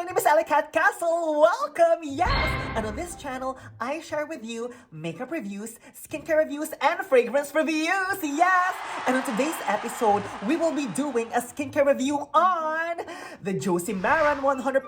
my name is Allycat Castle. Welcome, yes! And on this channel, I share with you makeup reviews, skincare reviews, and fragrance reviews, yes! And on today's episode, we will be doing a skincare review on the Josie Maran 100%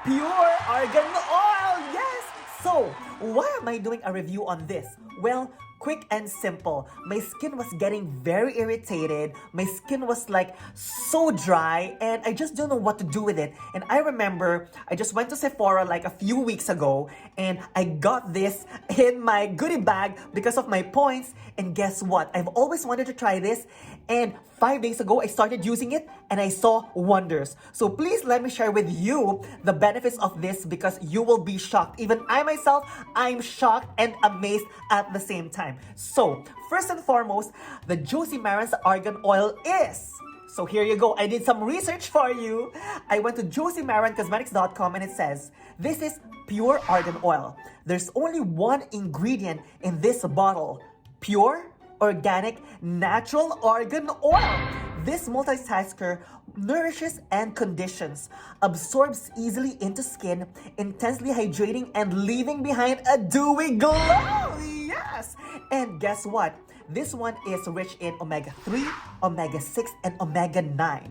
Pure Argan Oil, yes! So, why am I doing a review on this? Well, quick and simple. My skin was getting very irritated. My skin was like so dry and I just don't know what to do with it. And I remember I just went to Sephora like a few weeks ago and I got this in my goodie bag because of my points. And guess what? I've always wanted to try this. And 5 days ago, I started using it and I saw wonders. So please let me share with you the benefits of this because you will be shocked. Even I myself, I'm shocked and amazed at the same time. So first and foremost, the Josie Maran's Argan Oil is... So here you go. I did some research for you. I went to josiemaranCosmetics.com and it says, this is pure argan oil. There's only one ingredient in this bottle. Pure, organic, natural argan oil. This multitasker nourishes and conditions, absorbs easily into skin, intensely hydrating and leaving behind a dewy glow. Yes! And guess what? This one is rich in omega-3, omega-6, and omega-9.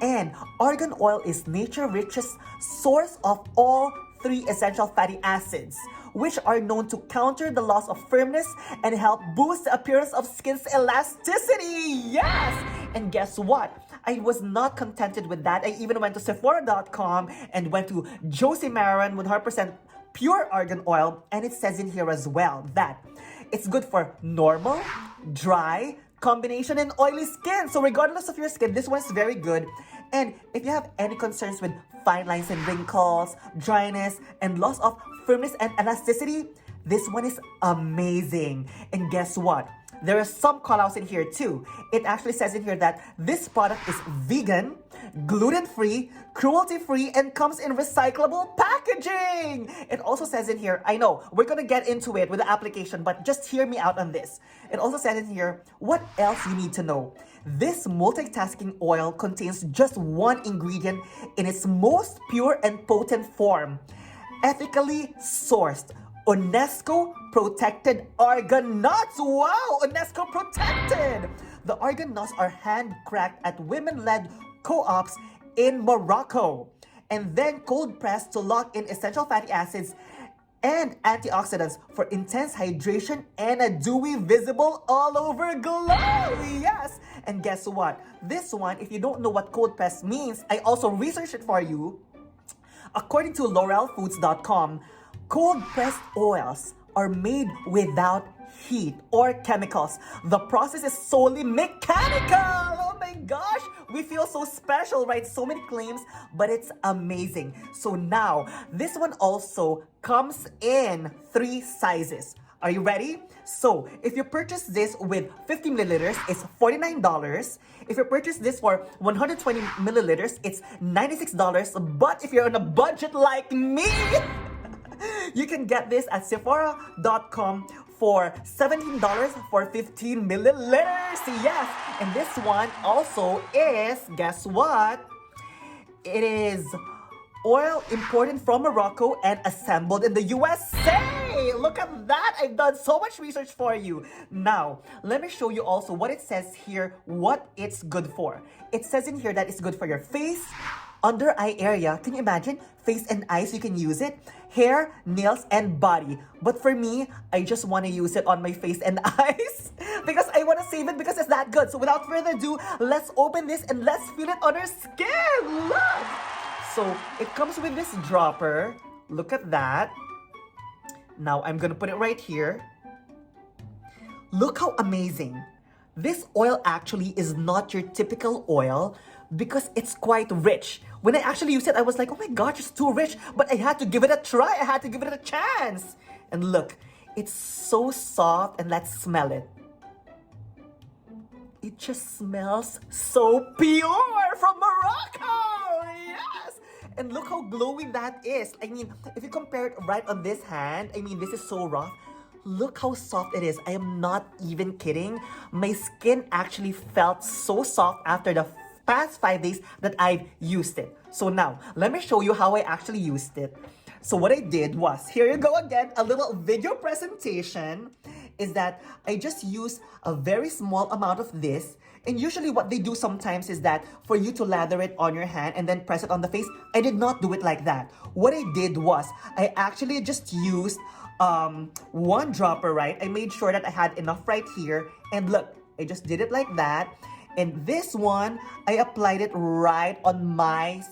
And argan oil is nature's richest source of all three essential fatty acids, which are known to counter the loss of firmness and help boost the appearance of skin's elasticity. Yes! And guess what? I was not contented with that. I even went to Sephora.com and went to Josie Maran 100% pure argan oil, and it says in here as well that it's good for normal, dry, combination, and oily skin. So regardless of your skin, this one's very good. And if you have any concerns with fine lines and wrinkles, dryness, and loss of firmness and elasticity, this one is amazing. And guess what? There are some callouts in here too. It actually says in here that this product is vegan, gluten-free, cruelty-free, and comes in recyclable packaging. It also says in here, I know, we're gonna get into it with the application, but just hear me out on this. It also says in here, what else you need to know. This multitasking oil contains just one ingredient in its most pure and potent form. Ethically sourced, UNESCO protected argan nuts. Wow, UNESCO protected. The argan nuts are hand-cracked at women-led co-ops in Morocco and then cold pressed to lock in essential fatty acids and antioxidants for intense hydration and a dewy visible all over glow. Yes. And guess what? This one, if you don't know what cold press means, I also researched it for you. According to LaurelFoods.com, cold-pressed oils are made without heat or chemicals. The process is solely mechanical. Oh my gosh, we feel so special, right? So many claims, but it's amazing. So now, this one also comes in 3 sizes. Are you ready? So, if you purchase this with 50 milliliters, it's $49. If you purchase this for 120 milliliters, it's $96. But if you're on a budget like me, you can get this at Sephora.com for $17 for 15 milliliters. Yes, and this one also is, guess what? It is oil imported from Morocco and assembled in the USA. Look at that. I've done so much research for you. Now, let me show you also what it says here, what it's good for. It says in here that it's good for your face, under eye area. Can you imagine? Face and eyes, you can use it. Hair, nails, and body. But for me, I just want to use it on my face and eyes because I want to save it because it's that good. So without further ado, let's open this and let's feel it on our skin. Look! So it comes with this dropper. Look at that. Now I'm gonna put it right here. Look how amazing. This oil actually is not your typical oil because it's quite rich. When I actually used it, I was like, oh my gosh, it's too rich. But I had to give it a try. I had to give it a chance. And look, it's so soft. And let's smell it. It just smells so pure from Morocco. Yes. And look how glowy that is. I mean, if you compare it right on this hand, I mean, this is so rough. Look how soft it is. I am not even kidding. My skin actually felt so soft after the past 5 days that I've used it. So now, let me show you how I actually used it. So what I did was, here you go again, a little video presentation, is that I just use a very small amount of this. And usually what they do sometimes is that for you to lather it on your hand and then press it on the face. I did not do it like that. What I did was, I actually just used one dropper, right? I made sure that I had enough right here. And look, I just did it like that. And this one, I applied it right on my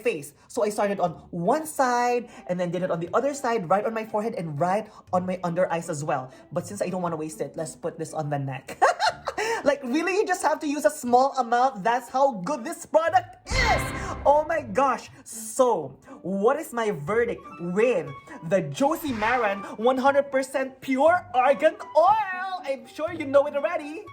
face. So I started on one side and then did it on the other side, right on my forehead and right on my under eyes as well. But since I don't want to waste it, let's put this on the neck. Like, really, you just have to use a small amount. That's how good this product is. Oh my gosh. So, what is my verdict with the Josie Maran 100% pure argan oil? I'm sure you know it already.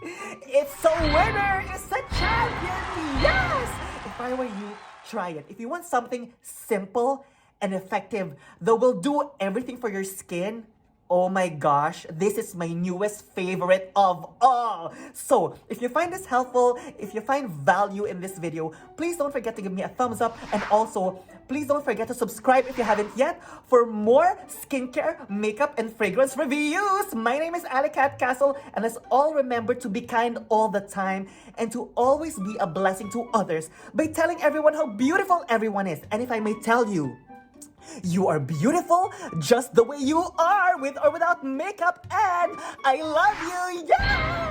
It's a winner. It's a champion. Yes. If I were you, try it. If you want something simple and effective that will do everything for your skin, oh my gosh, this is my newest favorite of all. So, if you find this helpful, if you find value in this video, please don't forget to give me a thumbs up. And also, please don't forget to subscribe if you haven't yet for more skincare, makeup, and fragrance reviews. My name is Allycat Castle, and let's all remember to be kind all the time and to always be a blessing to others by telling everyone how beautiful everyone is. And if I may tell you, you are beautiful just the way you are, with or without makeup, and I love you. Yeah!